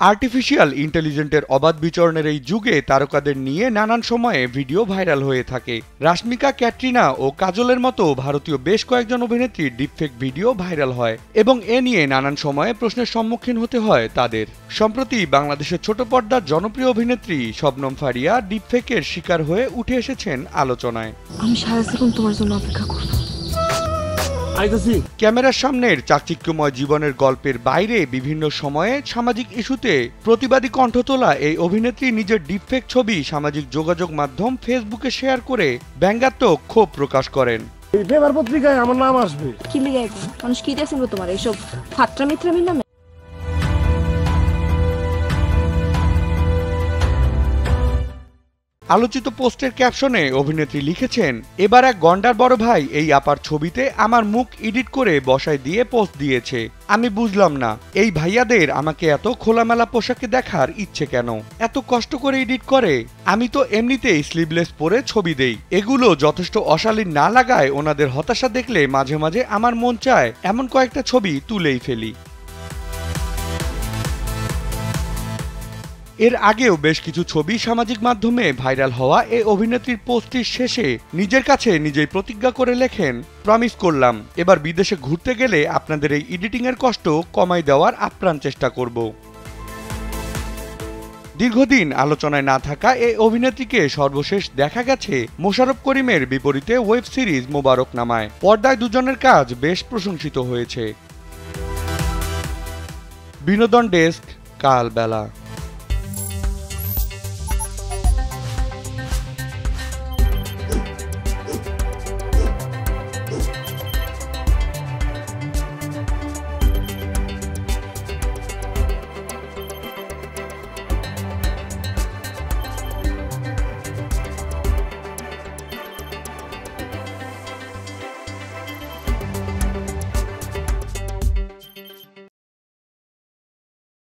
Artificial ইন্টেলিজেন্টের অবাধ বিচরণের এই যুগে তারকাদের নিয়ে নানান সময়ে ভিডিও ভাইরাল হয়ে থাকে। রাশমিকা, ক্যাটরিনা ও কাজলের মতো ভারতীয় বেশ কয়েকজন অভিনেত্রীর ডিপফেক ভিডিও ভাইরাল হয় এবং এ নিয়ে নানান সময়ে প্রশ্নের সম্মুখীন হতে হয় তাদের। সম্প্রতি বাংলাদেশের ছোট পর্দার জনপ্রিয় অভিনেত্রী শবনম ফারিয়া ডিপফেকের শিকার হয়ে উঠে এসেছেন আলোচনায়। আমি সারা জীবন তোমার জন্য অপেক্ষা করব। ক্যামেরার সামনের চাকচিক্যময় জীবনের গল্পের বাইরে বিভিন্ন সময়ে সামাজিক ইস্যুতে প্রতিবাদী কণ্ঠ তোলা এই অভিনেত্রী নিজের ডিপফেক ছবি সামাজিক যোগাযোগ মাধ্যম ফেসবুকে শেয়ার করে ব্যঙ্গাত্মক ক্ষোভ প্রকাশ করেন। এই পেপার পত্রিকায় আমার নাম আসবে। কি লিখে মানুষ কি দেখছেন তোমার এইসব ফাত্রা মিত্রামির নামে? আলোচিত পোস্টের ক্যাপশনে অভিনেত্রী লিখেছেন, এবার এক গন্ডার বড় ভাই এই আপার ছবিতে আমার মুখ এডিট করে বসায় দিয়ে পোস্ট দিয়েছে। আমি বুঝলাম না এই ভাইয়াদের আমাকে এত খোলামেলা পোশাকে দেখার ইচ্ছে কেন, এত কষ্ট করে এডিট করে। আমি তো এমনিতেই স্লিভলেস পরে ছবি দেই। এগুলো যথেষ্ট অশালীন না লাগায় ওনাদের হতাশা দেখলে মাঝে মাঝে আমার মন চায় এমন কয়েকটা ছবি তুলেই ফেলি। এর আগেও বেশ কিছু ছবি সামাজিক মাধ্যমে ভাইরাল হওয়া এই অভিনেত্রীর পোস্টটির শেষে নিজের কাছে নিজেই প্রতিজ্ঞা করে লেখেন, প্রমিস করলাম এবার বিদেশে ঘুরতে গেলে আপনাদের এই এডিটিংয়ের কষ্ট কমাই দেওয়ার আপ্রাণ চেষ্টা করব। দীর্ঘদিন আলোচনায় না থাকা এই অভিনেত্রীকে সর্বশেষ দেখা গেছে মোশাররফ করিমের বিপরীতে ওয়েব সিরিজ মোবারকনামায়। পর্দায় দুজনের কাজ বেশ প্রশংসিত হয়েছে। বিনোদন ডেস্ক, কালবেলা।